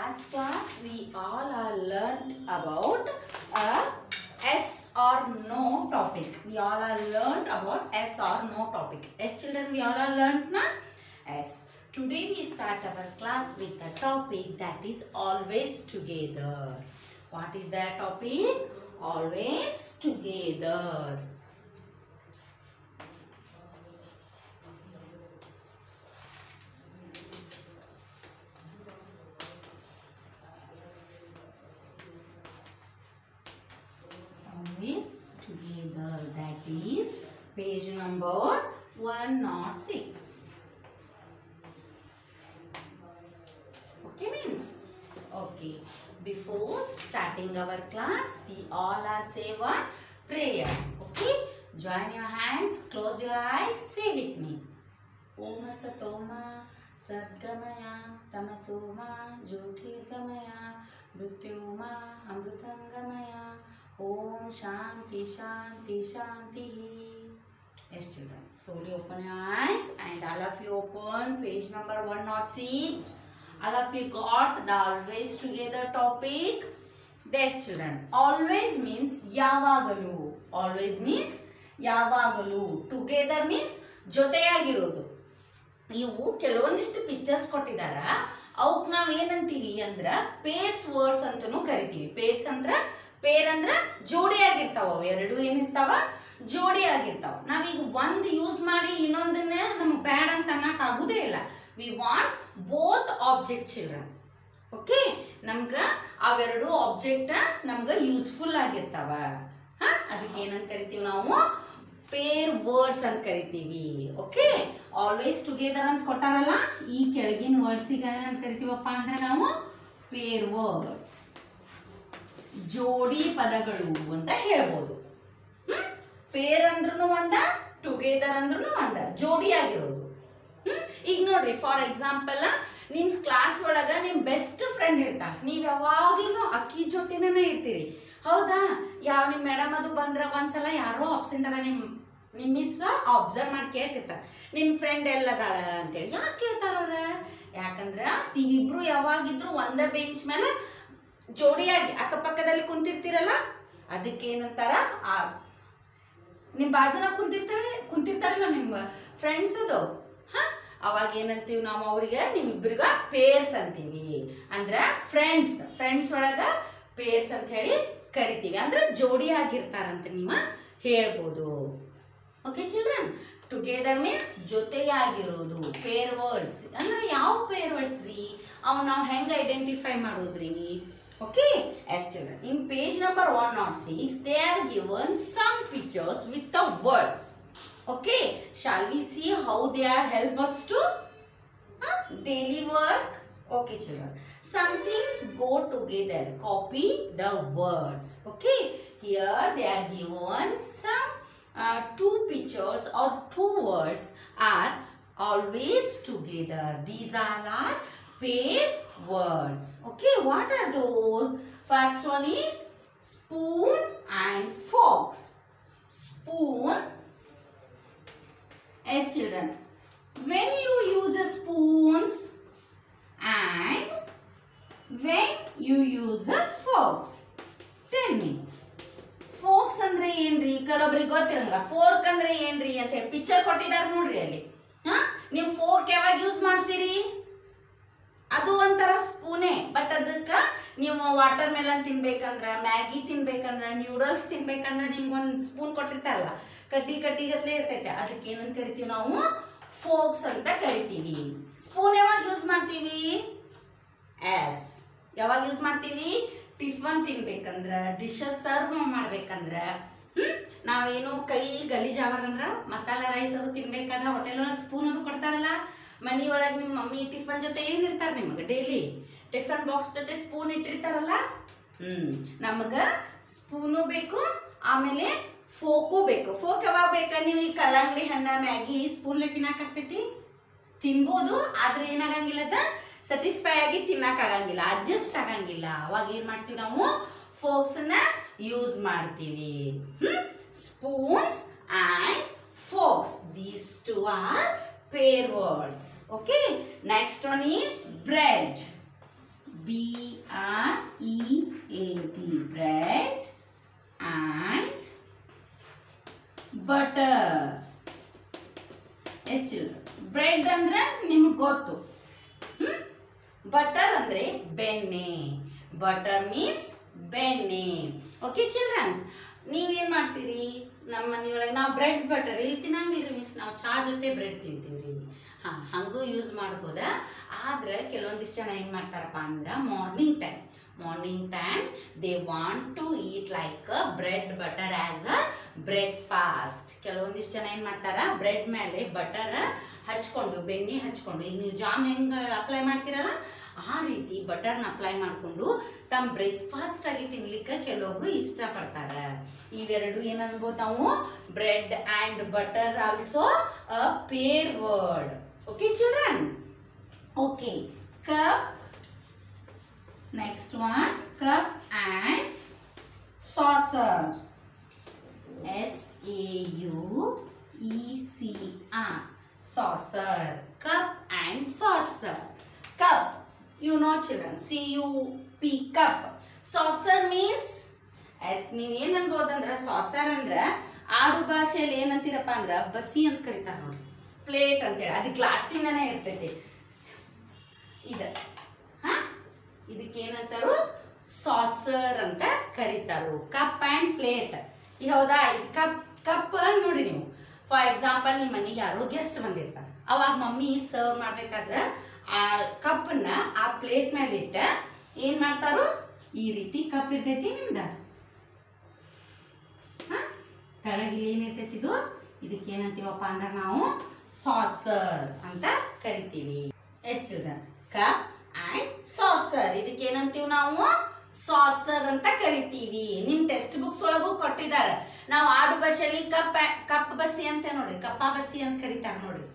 last class we all are learnt about yes or no topic. We all are learnt about yes or no topic. Yes children, we all are learnt na? Yes. Today we start our class with a topic that is always together. What is that topic? Always together. Always together, that is page number 106. Okay means? Okay. Before starting our class, we all are say one prayer. Okay? Join your hands, close your eyes, say with me. Om Satoma Sadgamaya Tamasoma Jyotirgamaya Mrityoma Amrutangamaya Om Shanti Shanti Shanti. Yes children, slowly open your eyes and all of you open page number 106. All of you got the always together topic. Yes children, always means yavagalu. Always means yavagalu. Together means ಜೊತೆಯಾಗಿರೋದು. ಇವು ಕೆಲವೊಂದಿಷ್ಟು pictures ಕೊಟ್ಟಿದಾರ. ಅವಕ್ಕೆ ನಾವು ಏನಂತೀವಿ ಅಂದ್ರ pairs words ಅಂತನೂ ಕರಿತೀವಿ. Pairs ಅಂದ್ರ peer ಅಂದ್ರ ಜೋಡಿಯಾಗಿರ್ತಾವ. ಅವು ಎರಡು ಏನಿರ್ತಾವ ಜೋಡಿಯಾಗಿರ್ತಾವ. ನಾವೀಗ ಒಂದು ಯೂಸ್ ಮಾಡಿ ಇನ್ನೊಂದನ್ನ ನಮ್ಗೆ ಬ್ಯಾಡ್ ಅಂತ ಅನ್ನಕ್ ಆಗುದೇ ಇಲ್ಲ. V want both object children. Okay, ನಮ್ಗ ಅವೆರಡು ಆಬ್ಜೆಕ್ಟ್ ನಮ್ಗ ಯೂಸ್ಫುಲ್ ಆಗಿರ್ತಾವ. ಅದಕ್ಕೆ ಏನಂತ ಕರಿತೀವಿ ನಾವು ಪೇರ್ ವರ್ಡ್ಸ್ ಅಂತ ಕರಿತೀವಿ. ಓಕೆ, ಆಲ್ವೇಸ್ ಟುಗೆದರ್ ಅಂತ ಕೊಟ್ಟಾರಲ್ಲ, ಈ ಕೆಳಗಿನ ವರ್ಡ್ಸಿಗೆ ಏನಂತ ಕರಿತೀವಪ್ಪ ಅಂದ್ರೆ ನಾವು ಪೇರ್ ವರ್ಡ್ಸ್, ಜೋಡಿ ಪದಗಳು ಅಂತ ಹೇಳ್ಬೋದು. ಪೇರ್ ಅಂದ್ರೂ ಒಂದ, ಟುಗೆದರ್ ಅಂದ್ರೂ ಒಂದ, ಜೋಡಿಯಾಗಿರೋದು. ಈಗ ನೋಡ್ರಿ, ಫಾರ್ ಎಕ್ಸಾಂಪಲ್ ನಿಮ್ ಕ್ಲಾಸ್ ಒಳಗ ನಿಮ್ ಬೆಸ್ಟ್ ಫ್ರೆಂಡ್ ಇರ್ತಾರ. ನೀವ್ ಯಾವಾಗ್ಲೂ ಅಕ್ಕಿ ಜೊತೆನೇ ಇರ್ತೀರಿ, ಹೌದಾ? ಯಾವ ನಿಮ್ ಮೇಡಮ್ ಅದು ಬಂದ್ರ ಒಂದ್ಸಲ ಯಾರೋ ಆಬ್ಸೆಂಟ್ ಅದ, ನಿಮ್ ಮಿಸ್ ಅಬ್ಸರ್ವ್ ಮಾಡಿ ಕೇಳ್ತಿರ್ತಾರ, ನಿಮ್ ಫ್ರೆಂಡ್ ಎಲ್ಲದಾಳ ಅಂತೇಳಿ. ಯಾಕೆ ಕೇಳ್ತಾರ ಅವ್ರ? ಯಾಕಂದ್ರ ನೀವಿಬ್ರು ಯಾವಾಗಿದ್ರು ಒಂದೇ ಬೆಂಚ್ ಮೇಲೆ ಜೋಡಿಯಾಗಿ ಅಕ್ಕಪಕ್ಕದಲ್ಲಿ ಕುಂತಿರ್ತೀರಲ್ಲ, ಅದಕ್ಕೆ ಏನಂತಾರ, ನಿಮ್ ಬಾಜುನ ಕುಂತಿರ್ತಾರಲ್ಲ ನಿಮ್ ಫ್ರೆಂಡ್ಸ್ ಅದು, ಅವಾಗ ಏನಂತೀವಿ ನಾವು ಅವ್ರಿಗೆ, ನಿಮ್ಮಿಬ್ರಿಗ ಪೇರ್ಸ್ ಅಂತೀವಿ. ಅಂದ್ರ ಫ್ರೆಂಡ್ಸ್ ಒಳಗ ಪೇರ್ಸ್ ಅಂತ ಹೇಳಿ ಕರಿತೀವಿ. ಅಂದ್ರೆ ಜೋಡಿ ಆಗಿರ್ತಾರಂತ ನೀವು ಹೇಳ್ಬೋದು. ಓಕೆ ಚಿಲ್ಡ್ರನ್, ಟುಗೆದರ್ ಮೀನ್ಸ್ ಜೊತೆಯಾಗಿರೋದು. ಪೇರ್ ವರ್ಡ್ಸ್ ಅಂದ್ರೆ ಯಾವ ಪೇರ್ ವರ್ಡ್ಸ್ ರೀ? ಅವ್ ನಾವು ಹೆಂಗ ಐಡೆಂಟಿಫೈ ಮಾಡೋದ್ರಿ? Okay, as children, in page number 106 they are given some pictures with the words. Okay, shall we see how they are help us to daily work? Okay children, some things go together. Copy the words. Okay, here they are given some two pictures or two words are always together. These all are pair words. Okay, what are those? First one is spoon and forks. Spoon. Yes children, when you use a spoons and when you use a forks, tell me. Forks ಅಂದ್ರೆ ಏನ್ರಿ? ಕೆಲವೊಬ್ರಿಗೆ ಗೊತ್ತಿರಂಗಿಲ್ಲ. Fork ಅಂದ್ರೆ ಏನ್ರಿ ಅಂತ ಹೇಳಿ picture ಕೊಟ್ಟಿದ್ದಾರೆ ನೋಡ್ರಿ ಅಲ್ಲಿ. ನೀವು ಫೋರ್ಕ್ ಯಾವಾಗ ಯೂಸ್ ಮಾಡ್ತೀರಿ? ಅದು ಒಂಥರ ಸ್ಪೂನೇ, ಬಟ್ ಅದಕ್ಕೆ ನೀವು ವಾಟರ್ ಮೆಲನ್ ತಿನ್ಬೇಕಂದ್ರ, ಮ್ಯಾಗಿ ತಿನ್ಬೇಕಂದ್ರ, ನ್ಯೂಡಲ್ಸ್ ತಿನ್ಬೇಕಂದ್ರ ನಿಮ್ಗೊಂದು ಸ್ಪೂನ್ ಕೊಟ್ಟಿರ್ತಾರಲ್ಲ, ಕಟ್ಟಿಗತ್ಲೆ ಇರ್ತೈತೆ. ಅದಕ್ಕೆ ಏನಂತ ಕರಿತೀವಿ ನಾವು? ಫೋರ್ಕ್ಸ್ ಅಂತ ಕರಿತೀವಿ. ಸ್ಪೂನ್ ಯಾವಾಗ ಯೂಸ್ ಮಾಡ್ತೀವಿ? ಎಸ್, ಯಾವಾಗ ಯೂಸ್ ಮಾಡ್ತೀವಿ? ಟಿಫನ್ ತಿನ್ಬೇಕಂದ್ರ, ಡಿಶಸ್ ಸರ್ವ್ ಮಾಡ್ಬೇಕಂದ್ರ, ನಾವೇನು ಕೈ ಗಲೀಜ್ ಆಗ್ಬಾರ್ದಂದ್ರ, ಮಸಾಲೆ ರೈಸ್ ಅದು ತಿನ್ಬೇಕಾದ್ರೆ ಹೋಟೆಲ್ ಒಳಗೆ ಸ್ಪೂನ್ ಅದು ಕೊಡ್ತಾರಲ್ಲ. ಮನಿ ಒಳಗೆ ನಿಮ್ಮ ಮಮ್ಮಿ ಟಿಫನ್ ಜೊತೆ ಏನ್ ಇರ್ತಾರೆ ನಿಮಗೆ? ಡೈಲಿ ಟಿಫನ್ ಬಾಕ್ಸ್ ಜೊತೆ ಸ್ಪೂನ್ ಇಟ್ಟಿರ್ತಾರಲ್ಲ. ನಮಗ ಸ್ಪೂನು ಬೇಕು, ಆಮೇಲೆ ಫೋಕು ಬೇಕು. ಫೋಕ್ ಯಾವಾಗ ಬೇಕಾ? ನೀವು ಈ ಕಲ್ಲಂಗಡಿ ಹಣ್ಣ, ಮ್ಯಾಗಿ ಸ್ಪೂನ್ಲೆ ತಿನ್ನಕಾಗ್ತೈತಿ? ತಿನ್ಬೋದು, ಆದ್ರೆ ಏನಾಗಂಗಿಲ್ಲ, ಅದ ಸ್ಯಾಟಿಸ್ಫೈ ಆಗಿ ತಿನ್ನಕ್ಕಾಗಂಗಿಲ್ಲ, ಅಡ್ಜಸ್ಟ್ ಆಗಂಗಿಲ್ಲ. ಅವಾಗ ಏನ್ ಮಾಡ್ತೀವಿ ನಾವು? ಫೋಕ್ಸ್ ನ ಯೂಸ್ ಮಾಡ್ತೀವಿ. Spoons and forks, these two are pair words. Okay, next one is bread. B-R-E-A-D, bread and butter. ಎಷ್ಟು ಚಿಲ್ಡ್ರನ್ಸ್? ಬ್ರೆಡ್ ಅಂದ್ರೆ ನಿಮ್ಗೆ ಗೊತ್ತು, ಬಟರ್ ಅಂದ್ರೆ ಬೆಣ್ಣೆ. ಬಟರ್ ಮೀನ್ಸ್ ಬೆಣ್ಣೆ. ಓಕೆ ಚಿಲ್ಡ್ರನ್ಸ್, ನೀವೇನ್ ಮಾಡ್ತೀರಿ ನಮ್ಮ ಮನೆಯೊಳಗೆ? ನಾವು ಬ್ರೆಡ್ ಬಟರ್ ಇಲ್ಲಿ ತಿನ್ನಂಗಿರಿ ಮಿಸ್, ನಾವು ಚಾ ಜೊತೆ ಬ್ರೆಡ್ ತಿಂತೀವ್ರಿ. ಹಂಗೂ ಯೂಸ್ ಮಾಡ್ಬೋದಾ? ಆದ್ರೆ ಕೆಲವೊಂದಿಷ್ಟು ಜನ ಏನ್ ಮಾಡ್ತಾರಪ್ಪ ಅಂದ್ರೆ morning time they want to eat like bread butter as a breakfast. ಕೆಲವೊಂದಿಷ್ಟು ಜನ ಏನ್ ಮಾಡ್ತಾರ, ಬ್ರೆಡ್ ಮೇಲೆ ಬಟರ್ ಹಚ್ಕೊಂಡು, ಬೆಣ್ಣೆ ಹಚ್ಕೊಂಡು, ಈಗ ನೀವು ಜಾಮ್ ಹೆಂಗ ಅಪ್ಲೈ ಮಾಡ್ತೀರಲ್ಲ ಆ ರೀತಿ ಬಟರ್ನ ಅಪ್ಲೈ ಮಾಡ್ಕೊಂಡು ತಮ್ಮ ಬ್ರೇಕ್ಫಾಸ್ಟ್ ಆಗಿ ತಿನ್ಲಿಕ್ಕೆ ಕೆಲವೊಬ್ರು ಇಷ್ಟಪಡ್ತಾರ. ಇವೆರಡು ಏನ್ ಅನ್ಬೋದು ನಾವು? Bread and butter also a pair word. Okay children? Okay, cup. Next one, cup and saucer. S-A-U-E-C-R. Saucer. Cup and saucer. Cup, you know children, C-U-P, cup. Saucer means, as ನೀನ್ ಏನ್ ಅನ್ಬೋದಂದ್ರ, saucer ಅಂದ್ರ ಆಡು ಭಾಷೆಯಲ್ಲಿ ಏನಂತೀರಪ್ಪ ಅಂದ್ರ ಬಸಿ ಅಂತ ಕರಿತಾರ ನೋಡ್ರಿ, ಪ್ಲೇಟ್ ಅಂತೇಳಿ. ಅದು ಗ್ಲಾಸಿನನೇ ಇರ್ತೈತಿ. ಇದಕ್ಕೆ ಏನಂತಾರು? ಸಾಸರ್ ಅಂತ ಕರೀತಾರು. Cup and plate. ಈಗ ಹೌದಾ? ಇದು ಕಪ್ ನೋಡ್ರಿ ನೀವು. ಫಾರ್ ಎಕ್ಸಾಂಪಲ್, ನಿಮ್ಮ ಮನೆಗೆ ಯಾರೋ ಗೆಸ್ಟ್ ಬಂದಿರ್ತಾರೆ, ಅವಾಗ ಮಮ್ಮಿ ಸರ್ವ್ ಮಾಡ್ಬೇಕಾದ್ರೆ ಆ ಕಪ್ಪನ್ನ ಆ ಪ್ಲೇಟ್ ಮೇಲೆ ಇಟ್ಟ ಏನ್ ಮಾಡ್ತಾರು? ಈ ರೀತಿ ಕಪ್ ಇರ್ತೈತಿ ನಿಮ್ದ, ತಳಗಿಲಿ ಏನಿರ್ತೈತಿ ಇದು, ಇದಕ್ಕೆ ಏನಂತೀವಪ್ಪ ಅಂದ್ರೆ ನಾವು ಸಾಸರ್ ಅಂತ ಕರಿತೀವಿ. ಎಷ್ಟು ಕಪ್ ಅಂಡ್ ಸಾಸರ್, ಇದಕ್ಕೆ ಏನಂತೀವಿ ನಾವು? ಸಾಸರ್ ಅಂತ ಕರಿತೀವಿ. ನಿಮ್ ಟೆಕ್ಸ್ಟ್ ಬುಕ್ಸ್ ಒಳಗೂ ಕೊಟ್ಟಿದ್ದಾರೆ. ನಾವು ಆಡು ಭಾಷೆಯಲ್ಲಿ ಕಪ್ ಬಸಿ ಅಂತ ನೋಡ್ರಿ, ಕಪ್ಪ ಬಸಿ ಅಂತ ಕರಿತಾರ ನೋಡ್ರಿ.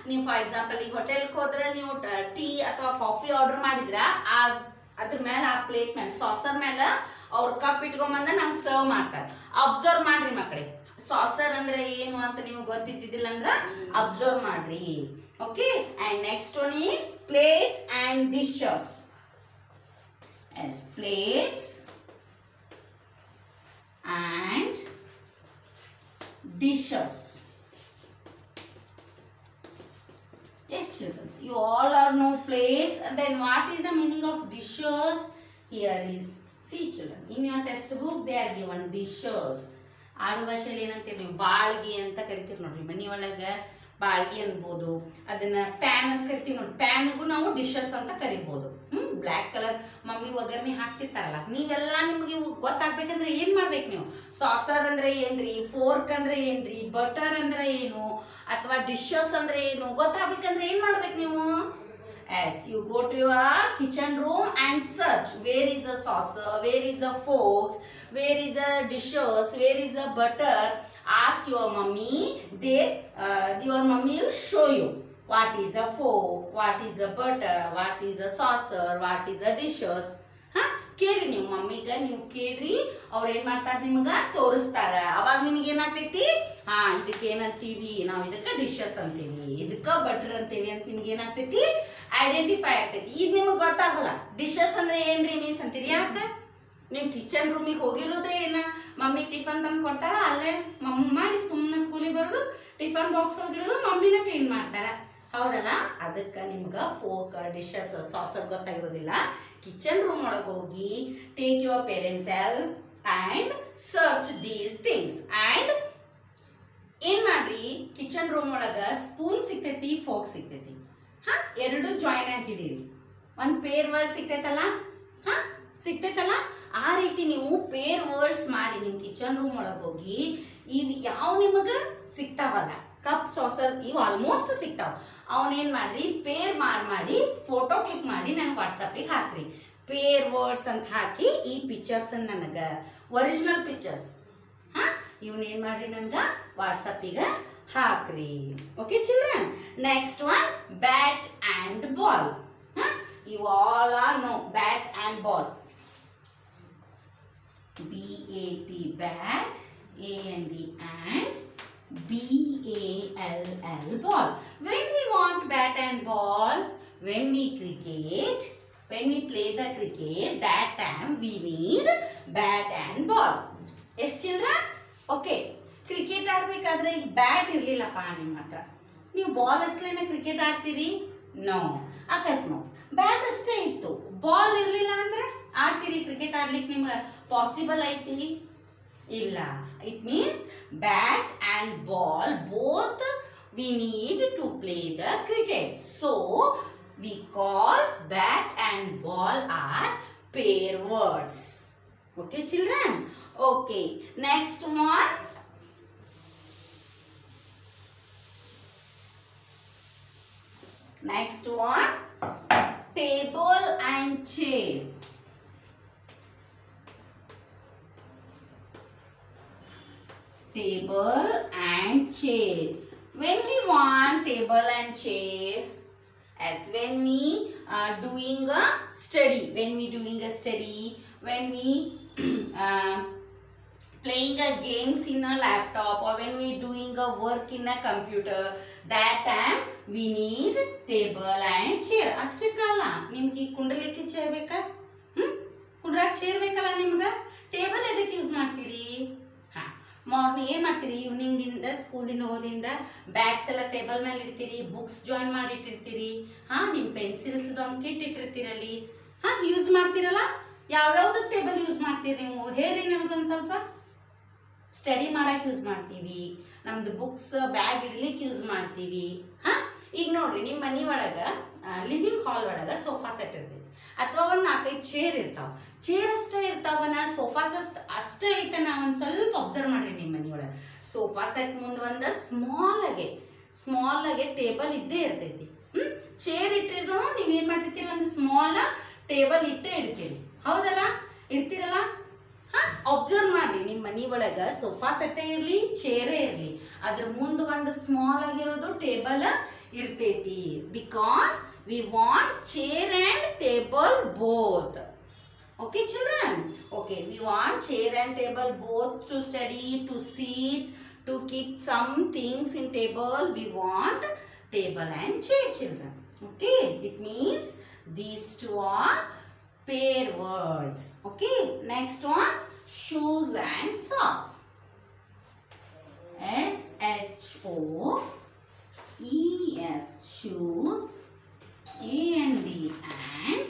ನೀವು ಫಾರ್ ಎಕ್ಸಾಂಪಲ್ ಈಗ ಹೋಟೆಲ್ಗೆ ಹೋದ್ರೆ ನೀವು ಟೀ ಅಥವಾ ಕಾಫಿ ಆರ್ಡರ್ ಮಾಡಿದ್ರ ಅದ್ರ ಮೇಲೆ ಆ ಪ್ಲೇಟ್ ಮೇಲೆ ಸಾಸರ್ ಮೇಲೆ ಅವ್ರ ಕಪ್ ಇಟ್ಕೊಂಬಂದ ನಮ್ಗೆ ಸರ್ವ್ ಮಾಡ್ತಾರೆ. ಅಬ್ಸರ್ವ್ ಮಾಡ್ರಿ ಮಕ್ಕಳೇ, ಸಾಸರ್ ಅಂದ್ರೆ ಏನು ಅಂತ ನಿಮ್ಗೆ ಗೊತ್ತಿದ್ದಿಲ್ಲ ಅಂದ್ರ ಅಬ್ಸರ್ವ್ ಮಾಡ್ರಿ. Okay, and next one is plate and dishes. Yes, plates and dishes. Yes children, you all are know plates, and then what is the meaning of dishes? Here is, see children, in your textbook they are given dishes. ಆಡು ಭಾಷೆಯಲ್ಲಿ ಏನಂತೀರಿ ನೀವು? ಬಾಳ್ಗಿ ಅಂತ ಕರಿತೀರಿ ನೋಡ್ರಿ. ಮನಿ ಒಳಗ ಬಾಳ್ಗಿ ಅನ್ಬೋದು, ಅದನ್ನ PAN ಅಂತ ಕರಿತೀವಿ ನೋಡಿ. ಪ್ಯಾನ್ಗೂ ನಾವು ಡಿಶಸ್ ಅಂತ ಕರಿಬಹುದು. ಬ್ಲ್ಯಾಕ್ ಕಲರ್ ಮಮ್ಮಿ ಒಗ್ಗರಣೆ ಹಾಕ್ತಿರ್ತಾರಲ್ಲ, ನೀವೆಲ್ಲ ನಿಮ್ಗೆ ಗೊತ್ತಾಗ್ಬೇಕಂದ್ರೆ ಏನ್ ಮಾಡ್ಬೇಕು ನೀವು? ಸಾಸರ್ ಅಂದ್ರೆ ಏನ್ರಿ, ಫೋರ್ಕ್ ಅಂದ್ರೆ ಏನ್ರಿ, ಬಟರ್ ಅಂದ್ರೆ ಏನು, ಅಥವಾ ಡಿಶಸ್ ಅಂದ್ರೆ ಏನು ಗೊತ್ತಾಗ್ಬೇಕಂದ್ರೆ ಏನ್ ಮಾಡ್ಬೇಕು ನೀವು? As you go to your kitchen room and search where is a saucer, where is a forks, where is a dishes, where is a butter. Ask your mummy, your mummy will show you what is a fork, what is a butter, what is a saucer, what is a dishes. ಕೇಳ್ರಿ ನೀವು ಮಮ್ಮಿಗ, ನೀವು ಕೇಳ್ರಿ, ಅವ್ರು ಏನ್ ಮಾಡ್ತಾರ ನಿಮ್ಗ ತೋರಿಸ್ತಾರ. ಅವಾಗ ನಿಮ್ಗೆ ಏನಾಗ್ತೈತಿ? ಇದಕ್ಕೆ ಏನಂತೀವಿ ನಾವು? ಇದಕ್ಕೆ ಡಿಶಸ್ ಅಂತೀವಿ, ಇದಕ್ಕ ಬಟರ್ ಅಂತೀವಿ ಅಂತ ನಿಮ್ಗೆ ಏನಾಗ್ತೈತಿ? ಐಡೆಂಟಿಫೈ ಆಗ್ತೈತಿ. ಈಗ ನಿಮ್ಗೆ ಗೊತ್ತಾಗಲ್ಲ ಡಿಶಸ್ ಅಂದ್ರೆ ಏನ್ರಿ ಮೀನ್ಸ್ ಅಂತೀರಿ. ಯಾಕ? ನೀವು ಕಿಚನ್ ರೂಮಿಗೆ ಹೋಗಿರೋದೇ ಇಲ್ಲ, ಮಮ್ಮಿ ಟಿಫನ್ ತಂದು ಕೊಡ್ತಾರ, ಅಲ್ಲೇ ಮಮ್ಮಿ ಮಾಡಿ ಸುಮ್ಮನೆ ಸ್ಕೂಲಿಗೆ ಬರೋದು, ಟಿಫನ್ ಬಾಕ್ಸ್ ಹೋಗಿರೋದು, ಮಮ್ಮಿನ ಕ್ಲೀನ್ ಮಾಡ್ತಾರ. ಹೌದಲ್ಲ? ಅದಕ್ಕೆ ನಿಮ್ಗೆ ಫೋಕ್, ಡಿಶಸ್, ಸಾಸರ್ ಗೊತ್ತಾಗಿರೋದಿಲ್ಲ. ಕಿಚನ್ ರೂಮ್ ಒಳಗೆ ಹೋಗಿ take your parents help and search these things. And ಏನ್ ಮಾಡ್ರಿ, ಕಿಚನ್ ರೂಮ್ ಒಳಗ ಸ್ಪೂನ್ ಸಿಗ್ತೈತಿ, ಫೋಕ್ ಸಿಗ್ತೈತಿ. ಎರಡು ಜಾಯಿನ್ ಆಗಿ ಹಿಡೀರಿ. ಒಂದ್ ಪೇರ್ ವರ್ಡ್ ಸಿಗ್ತೈತಲ್ಲ, ಆ ರೀತಿ ನೀವು ಪೇರ್ ವರ್ಡ್ಸ್ ಮಾಡಿ ನಿಮ್ ಕಿಚನ್ ರೂಮ್ ಒಳಗೆ ಹೋಗಿ ಇವ್ ಯಾವ ನಿಮಗ ಸಿಗ್ತಾವಲ್ಲ, ಕಪ್, ಸಾಸರ್, ಇವು ಆಲ್ಮೋಸ್ಟ್ ಸಿಗ್ತಾವ. ಅವನೇನ್ ಮಾಡ್ರಿ, ಪೇರ್ ಮಾಡಿ ಫೋಟೋ ಕ್ಲಿಕ್ ಮಾಡಿ ನನಗೆ ವಾಟ್ಸಪ್ಪಿಗೆ ಹಾಕ್ರಿ. ಪೇರ್ ವರ್ಡ್ಸ್ ಅಂತ ಹಾಕಿ ಈ ಪಿಕ್ಚರ್ಸ್ ನನಗ ಒರಿಜಿನಲ್ ಪಿಕ್ಚರ್ಸ್ ಇವನೇನ್ ಮಾಡ್ರಿ ನನಗ ವಾಟ್ಸಪ್ಪಿಗೆ ಹಾಕ್ರಿ. Okay children? Next one, bat and ball. You all are know bat and ball. B-A-T, bat, A-N-D, and B-A-L-L, ball. When we want bat and ball, when we cricket, when we play the cricket, that time we need bat and ball. Yes children? Okay. Cricket ಆಡ್ಬೇಕಾದ್ರೆ ಈಗ bat ಇರ್ಲಿಲ್ಲಪ್ಪ ನಿಮ್ಮ ಹತ್ರ, ನೀವು ball ಅಷ್ಟೇನ cricket ಆಡ್ತೀರಿ? No. ಅಕಸ್ಮಾತ್ bat ಅಷ್ಟೇ ಇತ್ತು, ಬಾಲ್ ಇರ್ಲಿಲ್ಲ ಅಂದ್ರೆ ಆಡ್ತೀರಿ ಕ್ರಿಕೆಟ್ ಆಡ್ಲಿಕ್ಕೆ ನಿಮ್ಗೆ ಪಾಸಿಬಲ್ ಐತಿ? ಇಲ್ಲ. It means bat and ball both we need to play the cricket. So we call bat and ball are pair words. Okay children? Okay. Next one. Next one. Table and chair. Table and chair. When we want table and chair, as when we are doing a study, when we playing a games in a laptop, or when we doing a work in a computer, that time we need table and chair. ಅಷ್ಟಕ್ಕಲ್ಲ, ನಿಮ್ಗೆ ಕುಂಡಲಿಕ್ಕೆ chair ಬೇಕಾ? ಕುಂಡ್ರಾಕ್ chair ಬೇಕಲ್ಲ ನಿಮ್ಗೆ? Table ಎದಕ್ಕೆ use ಮಾಡ್ತೀರಿ? Morning ಏನು ಮಾಡ್ತೀರಿ? ಈವ್ನಿಂಗಿಂದ ಸ್ಕೂಲಿಂದ ಹೋದಿಂದ bags ಎಲ್ಲ ಟೇಬಲ್ ಮೇಲೆ ಇಡ್ತೀರಿ, ಬುಕ್ಸ್ ಜಾಯಿನ್ ಮಾಡಿಟ್ಟಿರ್ತೀರಿ, ನಿಮ್ಮ ಪೆನ್ಸಿಲ್ಸ್ ಒಂದು ಕಿಟ್ ಇಟ್ಟಿರ್ತೀರಲ್ಲಿ, ಯೂಸ್ ಮಾಡ್ತೀರಲ್ಲ. ಯಾವ್ಯಾವ್ದಕ್ಕೆ ಟೇಬಲ್ ಯೂಸ್ ಮಾಡ್ತೀರಿ ನೀವು ಹೇಳ್ರಿ ನನಗೊಂದು ಸ್ವಲ್ಪ. ಸ್ಟಡಿ ಮಾಡಕ್ಕೆ ಯೂಸ್ ಮಾಡ್ತೀವಿ, ನಮ್ದು ಬುಕ್ಸ್ ಬ್ಯಾಗ್ ಇಡ್ಲಿಕ್ಕೆ ಯೂಸ್ ಮಾಡ್ತೀವಿ. ಈಗ ನೋಡ್ರಿ, ನಿಮ್ಮ ಮನೆ ಒಳಗೆ ಲಿವಿಂಗ್ ಹಾಲ್ ಒಳಗೆ ಸೋಫಾ ಸೆಟ್ ಇರ್ತೈತಿ, ಅಥವಾ ಒಂದು 4-5 ಚೇರ್ ಇರ್ತಾವ. ಚೇರ್ ಅಷ್ಟೇ ಇರ್ತಾವನ, ಸೋಫಾ ಸೆಟ್ ಅಷ್ಟೇ ಐತನ, ಒಂದು ಸ್ವಲ್ಪ ಅಬ್ಸರ್ವ್ ಮಾಡ್ರಿ. ನಿಮ್ಮ ಮನೆ ಒಳಗೆ ಸೋಫಾ ಸೆಟ್ ಮುಂದೆ ಒಂದು ಸ್ಮಾಲ್ ಆಗಿ ಟೇಬಲ್ ಇದ್ದೇ ಇರ್ತೈತಿ. ಚೇರ್ ಇಟ್ಟಿದ್ರು ನೀವೇನ್ ಮಾಡಿರ್ತೀರಿ, ಒಂದು ಸ್ಮಾಲ್ ಟೇಬಲ್ ಇಟ್ಟೇ ಇಡ್ತೀರಿ, ಹೌದಲ್ಲ? ಇಡ್ತೀರಲ್ಲ? ಅಬ್ಸರ್ವ್ ಮಾಡ್ರಿ, ನಿಮ್ಮ ಮನೆ ಒಳಗ ಸೋಫಾ ಸೆಟ್ಟೇ ಇರ್ಲಿ, ಚೇರೇ ಇರ್ಲಿ, ಅದ್ರ ಮುಂದೆ ಒಂದು ಸ್ಮಾಲ್ ಆಗಿರೋದು ಟೇಬಲ್ ಇರ್ತೈತಿ. Because we want chair and table both. Okay children? Okay, we want chair and table both to study, to sit, to keep some things in table. We want table and chair children. Okay, it means these two are pair words. Okay, next one, shoes and socks. S-H-O-E-S, shoes. A-N-D and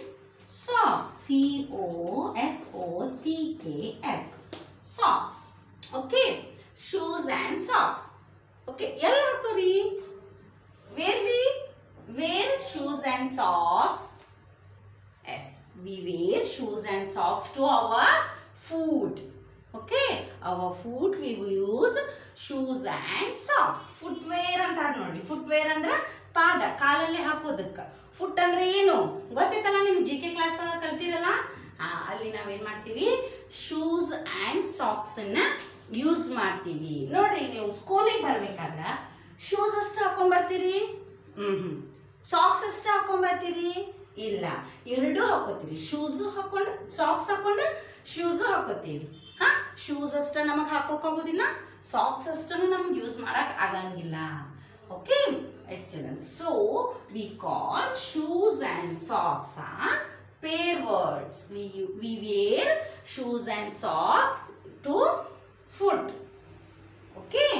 socks, C-O-S-O-C-K-S, socks. Okay, shoes and socks. Okay, ella hakori, where we wear shoes and socks? Yes, we wear shoes and socks to our foot. Okay, our foot we use shoes and socks. Footwear ಅಂತಾರ ನೋಡಿ. footwear ಅಂದ್ರೆ ಪಾದ, ಕಾಲಲ್ಲಿ ಹಾಕೋದಕ್ಕೆ. Foot ಅಂದ್ರೆ ಏನು ಗೊತ್ತೈತಲ್ಲ, ನಿಮ್ GK class ಒಳಗೆ ಕಲ್ತಿರಲ್ಲ, ಅಲ್ಲಿ ನಾವೇನ್ ಮಾಡ್ತೀವಿ, ಶೂಸ್ ಅಂಡ್ ಸಾಕ್ಸ್ ಅನ್ನ ಯೂಸ್ ಮಾಡ್ತೀವಿ. ನೋಡ್ರಿ, ನೀವು ಸ್ಕೂಲಿಗೆ ಬರ್ಬೇಕಾದ್ರ ಶೂಸ್ ಅಷ್ಟು ಹಾಕೊಂಡ್ ಬರ್ತೀರಿ? ಸಾಕ್ಸ್ ಅಷ್ಟು ಹಾಕೊಂಡ್ ಬರ್ತೀರಿ? ಇಲ್ಲ, ಎರಡೂ ಹಾಕೋತೀರಿ. ಶೂಸ್ ಹಾಕೊಂಡು ಸಾಕ್ಸ್ ಹಾಕೊಂಡು ಶೂಸ್ ಹಾಕೋತೀವಿ. ಶೂಸ್ ಅಷ್ಟ ನಮಗ್ ಹಾಕೋಕ್ ಆಗೋದಿಲ್ಲ, ಸಾಕ್ಸ್ ಅಷ್ಟನ್ನು ನಮ್ಗೆ ಯೂಸ್ ಮಾಡಕ್ ಆಗಂಗಿಲ್ಲ. Okay, yes children. So we call shoes and socks are pair words. We wear shoes and socks to foot. Okay.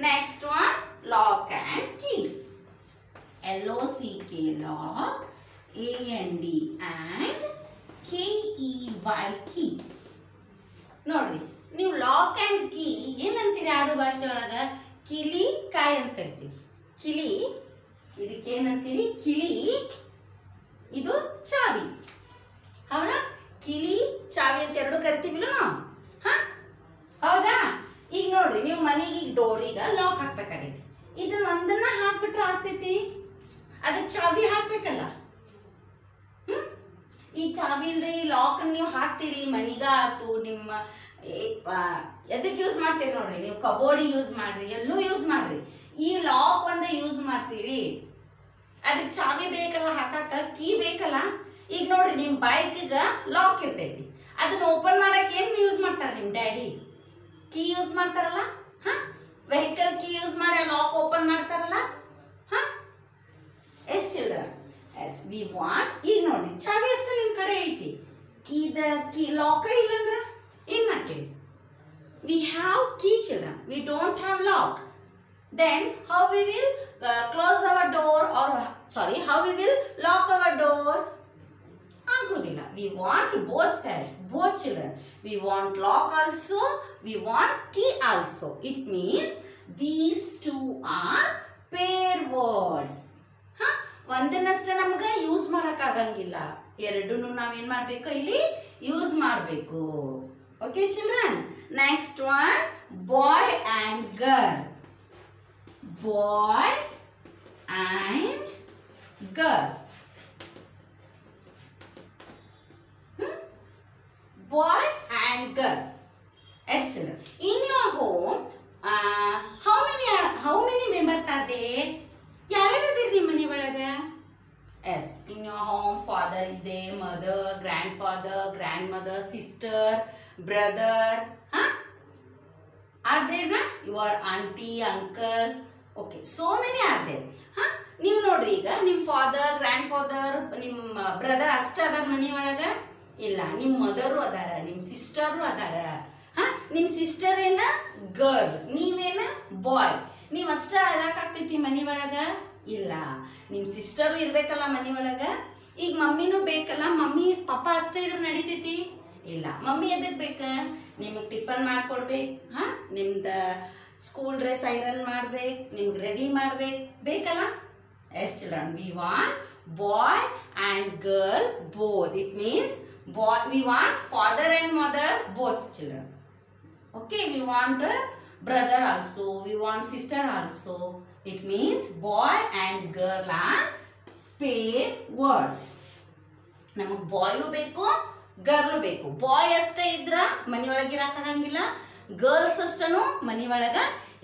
Next one, lock and key. L-O-C-K, lock. A-N-D and K-E-Y, key. ನೋಡ್ರಿ, ನೀವು lock and key ಏನಂತೀರಿ ಆಡು ಭಾಷೆ ಒಳಗ? ಕಿಲಿ ಕಾಯಿ ಅಂತ ಕರಿತೀವಿ. ಕಿಲಿ, ಇದಕ್ಕೆ ಏನಂತೀವಿ? ಕಿಲಿ. ಇದು ಚಾವಿ, ಹೌದಾ? ಕಿಲಿ ಚಾವಿ ಅಂತ ಎರಡು ಕರಿತೀವಿಲ್ಲ ನಾವು, ಹೌದಾ? ಈಗ ನೋಡ್ರಿ, ನೀವು ಮನೆಗೆ ಡೋರಿಗ ಲಾಕ್ ಹಾಕ್ಬೇಕಾಗೈತಿ. ಇದನ್ನ ಒಂದನ್ನ ಹಾಕ್ಬಿಟ್ರೆ ಆಗ್ತೈತಿ, ಅದಕ್ಕೆ ಚಾವಿ ಹಾಕ್ಬೇಕಲ್ಲ. ಈ ಚಾವಿ ಇಲ್ರಿ ಲಾಕ್ ನೀವು ಹಾಕ್ತೀರಿ, ಮನಿಗ ಆತು, ನಿಮ್ಮ ಎದಕ್ಕೆ ಯೂಸ್ ಮಾಡ್ತೀರಿ ನೋಡ್ರಿ, ನೀವು ಕಬೋರ್ಡಿಗೆ ಯೂಸ್ ಮಾಡ್ರಿ, ಎಲ್ಲೂ ಯೂಸ್ ಮಾಡ್ರಿ, ಈ ಲಾಕ್ ಒಂದೇ ಯೂಸ್ ಮಾಡ್ತೀರಿ. ಅದಕ್ಕೆ ಚಾವಿ ಬೇಕಲ್ಲ, ಹಾಕಾಕ ಕೀ ಬೇಕಲ್ಲ. ಈಗ ನೋಡ್ರಿ, ನಿಮ್ ಬೈಕ್ಗ ಲಾಕ್ ಇರ್ತೈತಿ, ಅದನ್ನ ಓಪನ್ ಮಾಡಕ್ ಏನ್ ಯೂಸ್ ಮಾಡ್ತಾರ ನಿಮ್ ಡ್ಯಾಡಿ? ಕೀ ಯೂಸ್ ಮಾಡ್ತಾರಲ್ಲ. ವೆಹಿಕಲ್ ಕೀ ಯೂಸ್ ಮಾಡಿ ಲಾಕ್ ಓಪನ್ ಮಾಡ್ತಾರಲ್ಲ. Yes children? Yes we want. ಈಗ ನೋಡಿ ಚಾವಿ ಅಷ್ಟೇ ನಿಮ್ಮ ಕಡೆ ಐತಿ, ಕೀ ಲಾಕ ಇಲ್ಲಂದ್ರ ಏನ್ ಮಾಡ್ತೀವಿ? We have key children, we don't have lock. Then how we will close our door or sorry how we will lock our door? ಆಗೋದಿಲ್ಲ. We want both side, both children. We want lock also, we want key also. It means these two are pair words. ಒಂದನ್ನಷ್ಟೇ ನಮ್ಗೆ use ಮಾಡಕ್ ಆಗಂಗಿಲ್ಲ, ಎರಡನ್ನೂ ನಾವೇನ್ ಮಾಡ್ಬೇಕು ಇಲ್ಲಿ use ಮಾಡಬೇಕು. Okay children, next one boy and girl. Boy and girl. Boy and girl. Yes, children. In your home, how many members are there? ಯಾರ್ಯಾರು ಇದ್ದೀರಿ ನಿಮ್ಮ ಮನೆ ಒಳಗ? Yes, in your home, father is there, mother, grandfather, grandmother, sister, brother. Are there na? Your auntie, uncle. Okay, so many are there. ನೀವು ನೋಡ್ರಿ, ಈಗ ನಿಮ್ಮ father, grand father, ನಿಮ್ಮ ಬ್ರದರ್ ಅಷ್ಟೇ ಅದಾರ ಮನೆ ಒಳಗ? ಇಲ್ಲ, ನಿಮ್ಮ ಮದರು ಅದಾರ, ನಿಮ್ಮ ಸಿಸ್ಟರು ಅದಾರ. ನಿಮ್ಮ ಸಿಸ್ಟರ್ ಏನ ಗರ್ಲ್, ನೀವೇನ ಬಾಯ್. ನೀವ್ ಅಷ್ಟ ಇರಾಕಾಗ್ತೈತಿ ಮನಿ ಒಳಗ? ಇಲ್ಲ, ನಿಮ್ಮ ಸಿಸ್ಟರು ಇರ್ಬೇಕಲ್ಲ ಮನಿ ಒಳಗ. ಈಗ ಮಮ್ಮಿನೂ ಬೇಕಲ್ಲ, ಮಮ್ಮಿ ಪಪ್ಪ ಅಷ್ಟೇ ಇದ್ರೆ ನಡಿತೈತಿ? ಇಲ್ಲ, ಮಮ್ಮಿ ಎದಕ್ ಬೇಕ? ನಿಮಗೆ ಟಿಫನ್ ಮಾಡ್ಕೊಡ್ಬೇಕು, ನಿಮ್ದ ಸ್ಕೂಲ್ ಡ್ರೆಸ್ ಐರನ್ ಮಾಡ್ಬೇಕು, ನಿಮ್ಗೆ ರೆಡಿ ಮಾಡ್ಬೇಕು, ಬೇಕಲ್ಲ? Yes children, we want boy and girl both. It means boy, we want father and mother both children. Okay, we want brother also, we want sister also. It means boy and girl are pair words. ನಮಗೆ boy ಬೇಕು, ಗರ್ಲು ಬೇಕು. ಬಾಯ್ ಅಷ್ಟೇ ಇದ್ರ ಮನಿ ಒಳಗೆ ಇರಾಕಾಗಂಗಿಲ್ಲ, girls ಅಷ್ಟನು ಮನಿ ಒಳಗ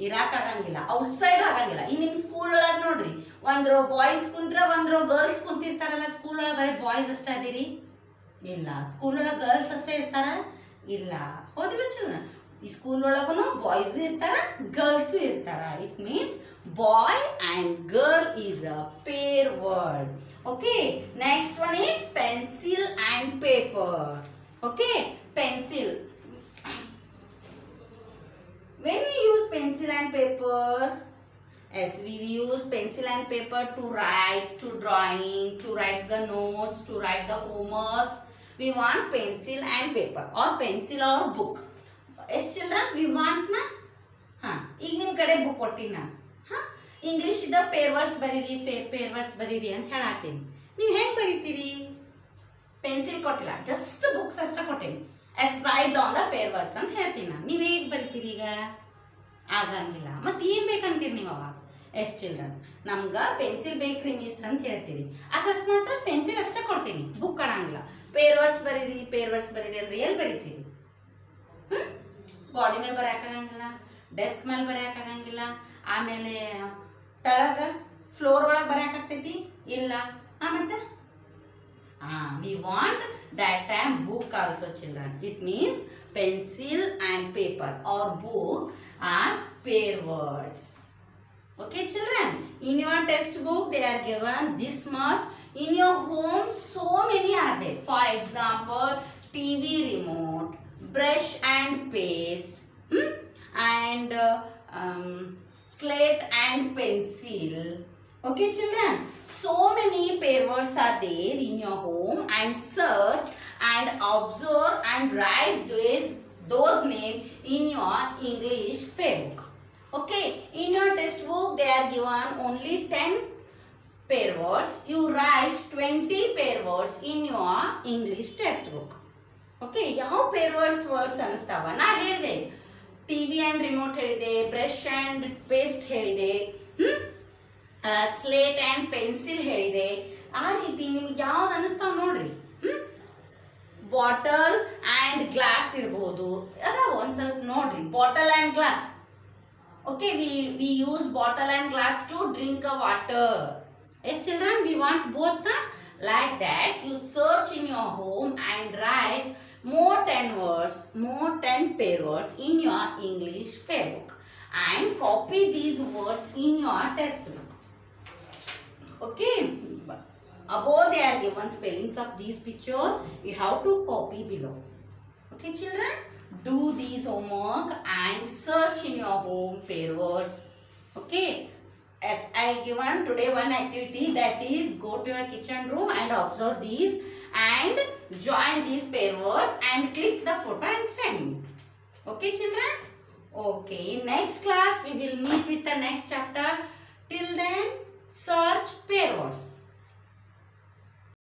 ಇರಾಕಾಗಂಗಿಲ್ಲ, outside ಆಗಂಗಿಲ್ಲ. ಈ ನಿಮ್ಮ ಸ್ಕೂಲ್ ಒಳಗೆ ನೋಡ್ರಿ, ಒಂದ್ರು ಬಾಯ್ಸ್ ಕುಂತ್ರ ಒಂದ್ರು ಗರ್ಲ್ಸ್ ಕುಂತಿರ್ತಾರಲ್ಲ. ಸ್ಕೂಲ್ ಒಳಗೆ ಬರೀ ಬಾಯ್ಸ್ ಅಷ್ಟೇ ಅದೀರಿ? ಇಲ್ಲ. ಸ್ಕೂಲ್ ಒಳಗೆ ಗರ್ಲ್ಸ್ ಅಷ್ಟೇ ಇರ್ತಾರ? ಇಲ್ಲ. ಹೌದಿಲ್ಲ ಚಿಲ್ಡ್ರನ್? ಈ ಸ್ಕೂಲ್ ಒಳಗೂ ಬಾಯ್ಸ್ ಇರ್ತಾರ, ಗರ್ಲ್ಸ್ ಇರ್ತಾರ. It means boy and girl is a pair word. Okay, next one is pencil and paper. Okay, pencil. when we use pencil and paper, yes, we use pencil and paper to write, to drawing, to write the notes, to write the homeworks. We want pencil and paper or pencil or book. Yes children, we want na? ಈಗ ನಿಮ್ಮ ಕಡೆ book ಕೊಟ್ಟಿನಿ ನಾನು. English ಇದ್ದ pair words ಬರೀರಿ, pair words ಬರೀರಿ ಅಂತ ಹೇಳತ್ತೀನಿ. ನೀವು ಹೆಂಗೆ ಬರೀತೀರಿ? ಪೆನ್ಸಿಲ್ ಕೊಟ್ಟಿಲ್ಲ, ಜಸ್ಟ್ ಬುಕ್ಸ್ ಅಷ್ಟೇ ಕೊಟ್ಟೀನಿ. Yes write on the pair words ಅಂತ ಹೇಳ್ತೀನಿ ನಾನು. ನೀವು ಹೇಗೆ ಬರೀತೀರಿ? ಈಗ ಆಗಂಗಿಲ್ಲ. ಮತ್ತೆ ಏನು ಬೇಕಂತೀರಿ ನೀವು ಅವಾಗ? ಎಸ್ ಚಿಲ್ಡ್ರನ್, ನಮ್ಗೆ ಪೆನ್ಸಿಲ್ ಬೇಕ್ರಿ ಮಿಸ್ ಅಂತ ಹೇಳ್ತೀರಿ. ಅಕಸ್ಮಾತ್ ಪೆನ್ಸಿಲ್ ಅಷ್ಟೇ ಕೊಡ್ತೀನಿ, ಬುಕ್ ಕೊಡಂಗಿಲ್ಲ. ಪೇರ್ ವರ್ಡ್ಸ್ ಬರೀರಿ, ಪೇರ್ ವರ್ಡ್ಸ್ ಬರೀರಿ ಅಂದ್ರೆ ಎಲ್ಲಿ ಬರೀತೀರಿ? ಗಾಡಿ ಮೇಲೆ ಬರೆಯೋಕ್ಕಾಗಂಗಿಲ್ಲ, ಡೆಸ್ಕ್ ಮೇಲೆ ಬರೆಯೋಕ್ಕಾಗಂಗಿಲ್ಲ, ಆಮೇಲೆ ತಳಗ ಫ್ಲೋರ್ ಒಳಗೆ ಬರೆಯೋಕ್ಕಾಗ್ತೈತಿ? ಇಲ್ಲ. ಮತ್ತೆ we want that time book also children. It means pencil and paper or book are pair words. Okay children, in your textbook they are given this much. In your home so many are there. For example, TV remote, brush and paste, and slate and pencil. Okay children, so many pair words are there in your home, and search and observe and write those names in your English book. Okay, in your textbook they are given only 10 pair words. You write 20 pair words in your English textbook. Okay, ಯಾವ pair words ಅನಿಸ್ತಾವ? ನಾ ಹೇಳಿದೆ, TV and remote ಹೇಳಿದೆ, brush and paste ಹೇಳಿದೆ, slate and pencil ಹೇಳಿದೆ. ಆ ರೀತಿ ನಿಮ್ಗೆ ಯಾವ್ದು ಅನ್ನಿಸ್ತಾವ ನೋಡ್ರಿ. ಬಾಟಲ್ ಆ್ಯಂಡ್ ಗ್ಲಾಸ್ ಇರ್ಬೋದು, ಅದಾವ ಒಂದು ಸ್ವಲ್ಪ ನೋಡ್ರಿ. Bottle and glass. Okay, we use bottle and glass to drink a water. Yes children, we want both ನ like that. You search in your home and write more 10 words, more 10 pair words in your English book, and copy these words in your textbook. Okay, above they are given spellings of these pictures. You have to copy below. Okay children, do these homework and search in your home pair words. Okay, as I given today one activity, that is go to your kitchen room and observe these and join these pair words and click the photo and send me. Okay children? Okay, in next class we will meet with the next chapter. Till then, search pair words.